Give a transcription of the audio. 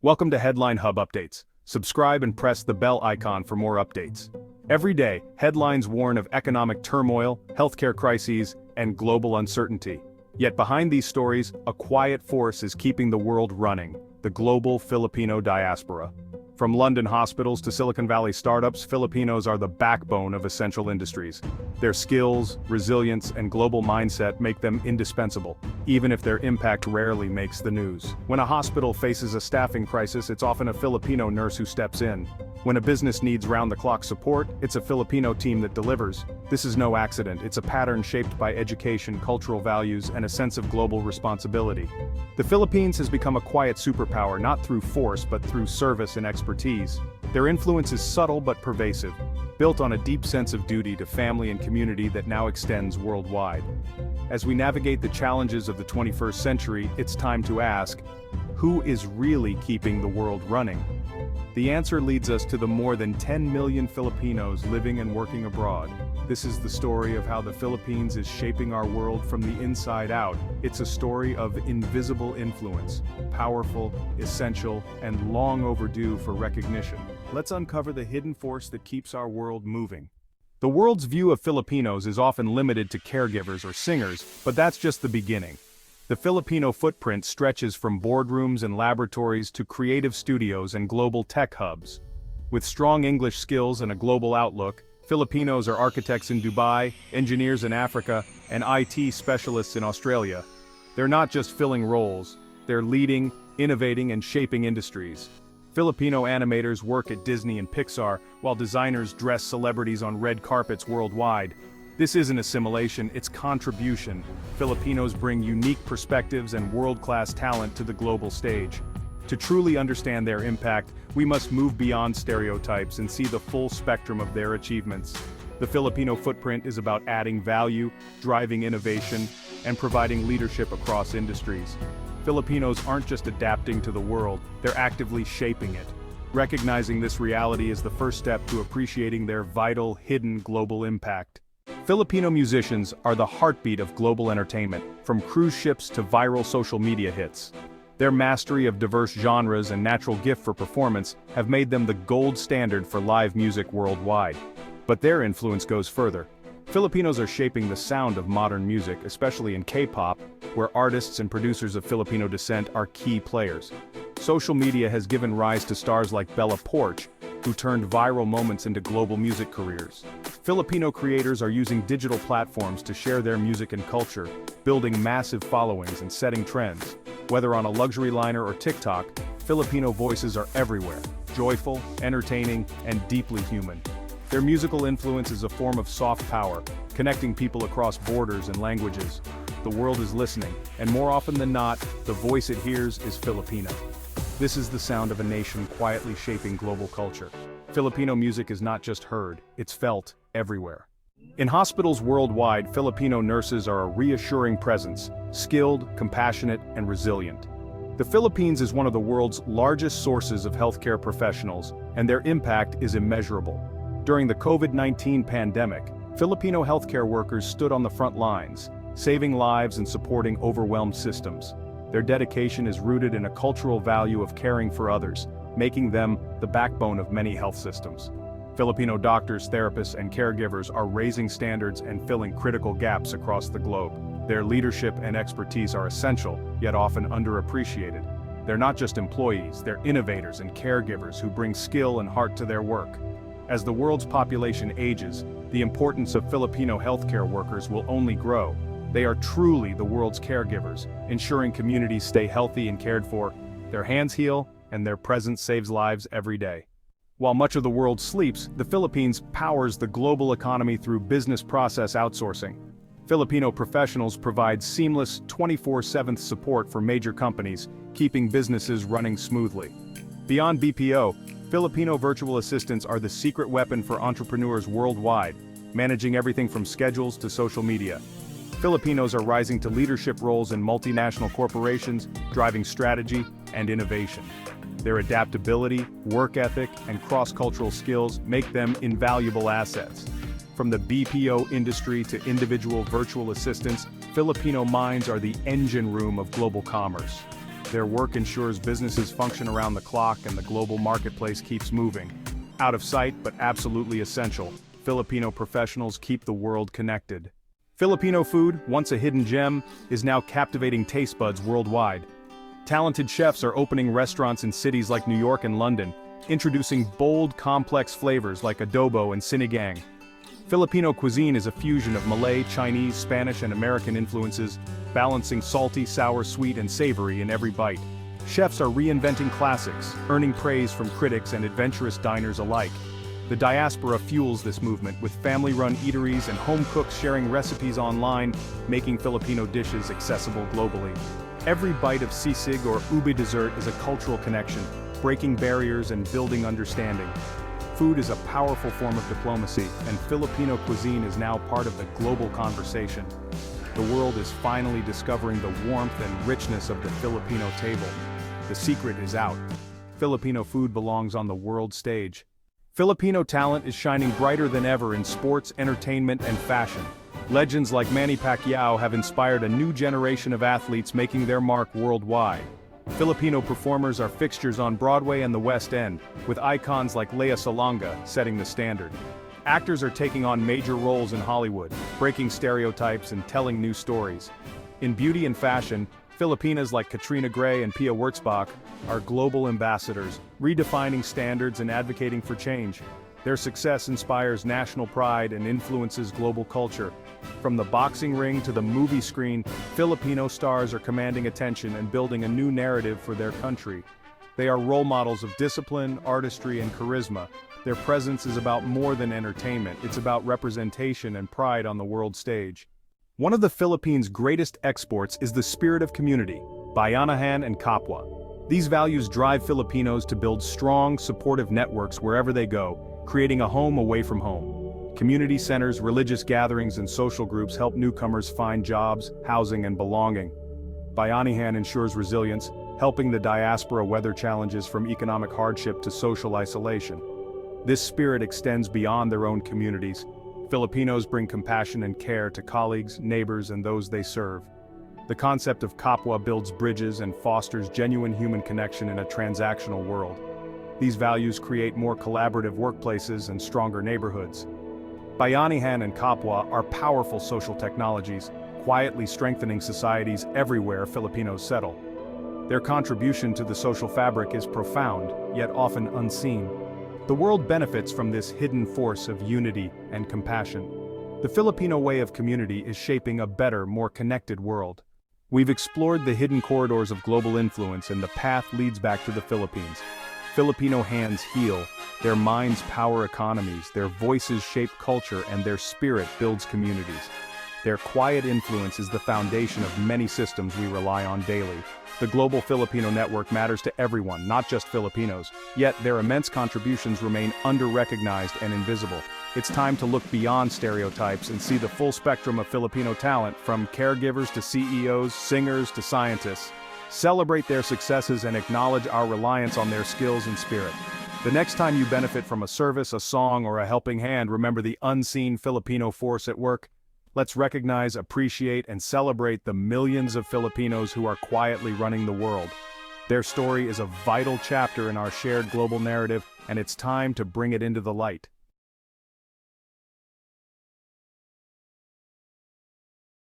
Welcome to Headline Hub Updates. Subscribe and press the bell icon for more updates. Every day, headlines warn of economic turmoil, healthcare crises, and global uncertainty. Yet behind these stories, a quiet force is keeping the world running: the global Filipino diaspora. From London hospitals to Silicon Valley startups, Filipinos are the backbone of essential industries. Their skills, resilience, and global mindset make them indispensable, even if their impact rarely makes the news. When a hospital faces a staffing crisis, it's often a Filipino nurse who steps in. When a business needs round-the-clock support, it's a Filipino team that delivers. This is no accident. It's a pattern shaped by education, cultural values, and a sense of global responsibility. The Philippines has become a quiet superpower, not through force but through service and expertise. Their influence is subtle but pervasive, built on a deep sense of duty to family and community that now extends worldwide. As we navigate the challenges of the 21st century, it's time to ask, who is really keeping the world running? The answer leads us to the more than 10 million Filipinos living and working abroad. This is the story of how the Philippines is shaping our world from the inside out. It's a story of invisible influence, powerful, essential, and long overdue for recognition. Let's uncover the hidden force that keeps our world moving. The world's view of Filipinos is often limited to caregivers or singers, but that's just the beginning. The Filipino footprint stretches from boardrooms and laboratories to creative studios and global tech hubs. With strong English skills and a global outlook, Filipinos are architects in Dubai, engineers in Africa, and IT specialists in Australia. They're not just filling roles, they're leading, innovating, and shaping industries. Filipino animators work at Disney and Pixar, while designers dress celebrities on red carpets worldwide. This isn't assimilation, it's contribution. Filipinos bring unique perspectives and world-class talent to the global stage. To truly understand their impact, we must move beyond stereotypes and see the full spectrum of their achievements. The Filipino footprint is about adding value, driving innovation, and providing leadership across industries. Filipinos aren't just adapting to the world, they're actively shaping it. Recognizing this reality is the first step to appreciating their vital, hidden global impact. Filipino musicians are the heartbeat of global entertainment, from cruise ships to viral social media hits. Their mastery of diverse genres and natural gift for performance have made them the gold standard for live music worldwide. But their influence goes further. Filipinos are shaping the sound of modern music, especially in K-pop, where artists and producers of Filipino descent are key players. Social media has given rise to stars like Bella Poarch, who turned viral moments into global music careers. Filipino creators are using digital platforms to share their music and culture, building massive followings and setting trends. Whether on a luxury liner or TikTok, Filipino voices are everywhere, joyful, entertaining, and deeply human. Their musical influence is a form of soft power, connecting people across borders and languages. The world is listening, and more often than not, the voice it hears is Filipino. This is the sound of a nation quietly shaping global culture. Filipino music is not just heard, it's felt everywhere. In hospitals worldwide, Filipino nurses are a reassuring presence, skilled, compassionate, and resilient. The Philippines is one of the world's largest sources of healthcare professionals, and their impact is immeasurable. During the COVID-19 pandemic, Filipino healthcare workers stood on the front lines, saving lives and supporting overwhelmed systems. Their dedication is rooted in a cultural value of caring for others, making them the backbone of many health systems. Filipino doctors, therapists, and caregivers are raising standards and filling critical gaps across the globe. Their leadership and expertise are essential, yet often underappreciated. They're not just employees, they're innovators and caregivers who bring skill and heart to their work. As the world's population ages, the importance of Filipino healthcare workers will only grow. They are truly the world's caregivers, ensuring communities stay healthy and cared for. Their hands heal, and their presence saves lives every day. While much of the world sleeps, the Philippines powers the global economy through business process outsourcing. Filipino professionals provide seamless 24/7 support for major companies, keeping businesses running smoothly. Beyond BPO, Filipino virtual assistants are the secret weapon for entrepreneurs worldwide, managing everything from schedules to social media. Filipinos are rising to leadership roles in multinational corporations, driving strategy and innovation. Their adaptability, work ethic, and cross-cultural skills make them invaluable assets. From the BPO industry to individual virtual assistants, Filipino minds are the engine room of global commerce. Their work ensures businesses function around the clock and the global marketplace keeps moving. Out of sight, but absolutely essential, Filipino professionals keep the world connected. Filipino food, once a hidden gem, is now captivating taste buds worldwide. Talented chefs are opening restaurants in cities like New York and London, introducing bold, complex flavors like adobo and sinigang. Filipino cuisine is a fusion of Malay, Chinese, Spanish, and American influences, balancing salty, sour, sweet, and savory in every bite. Chefs are reinventing classics, earning praise from critics and adventurous diners alike. The diaspora fuels this movement, with family-run eateries and home cooks sharing recipes online, making Filipino dishes accessible globally. Every bite of sisig or ube dessert is a cultural connection, breaking barriers and building understanding. Food is a powerful form of diplomacy, and Filipino cuisine is now part of the global conversation. The world is finally discovering the warmth and richness of the Filipino table. The secret is out. Filipino food belongs on the world stage. Filipino talent is shining brighter than ever in sports, entertainment, and fashion. Legends like Manny Pacquiao have inspired a new generation of athletes making their mark worldwide. Filipino performers are fixtures on Broadway and the West End, with icons like Lea Salonga setting the standard. Actors are taking on major roles in Hollywood, breaking stereotypes and telling new stories. In beauty and fashion, Filipinas like Katrina Gray and Pia Wurtzbach are global ambassadors, redefining standards and advocating for change. Their success inspires national pride and influences global culture. From the boxing ring to the movie screen, Filipino stars are commanding attention and building a new narrative for their country. They are role models of discipline, artistry, and charisma. Their presence is about more than entertainment, it's about representation and pride on the world stage. One of the Philippines' greatest exports is the spirit of community, bayanihan and kapwa. These values drive Filipinos to build strong, supportive networks wherever they go, creating a home away from home. Community centers, religious gatherings, and social groups help newcomers find jobs, housing, and belonging. Bayanihan ensures resilience, helping the diaspora weather challenges from economic hardship to social isolation. This spirit extends beyond their own communities. Filipinos bring compassion and care to colleagues, neighbors, and those they serve. The concept of kapwa builds bridges and fosters genuine human connection in a transactional world. These values create more collaborative workplaces and stronger neighborhoods. Bayanihan and kapwa are powerful social technologies, quietly strengthening societies everywhere Filipinos settle. Their contribution to the social fabric is profound, yet often unseen. The world benefits from this hidden force of unity and compassion. The Filipino way of community is shaping a better, more connected world. We've explored the hidden corridors of global influence, and the path leads back to the Philippines. Filipino hands heal, their minds power economies, their voices shape culture, and their spirit builds communities. Their quiet influence is the foundation of many systems we rely on daily. The global Filipino network matters to everyone, not just Filipinos, yet their immense contributions remain under-recognized and invisible. It's time to look beyond stereotypes and see the full spectrum of Filipino talent, from caregivers to CEOs, singers to scientists. Celebrate their successes and acknowledge our reliance on their skills and spirit. The next time you benefit from a service, a song, or a helping hand, remember the unseen Filipino force at work. Let's recognize, appreciate, and celebrate the millions of Filipinos who are quietly running the world. Their story is a vital chapter in our shared global narrative, and it's time to bring it into the light.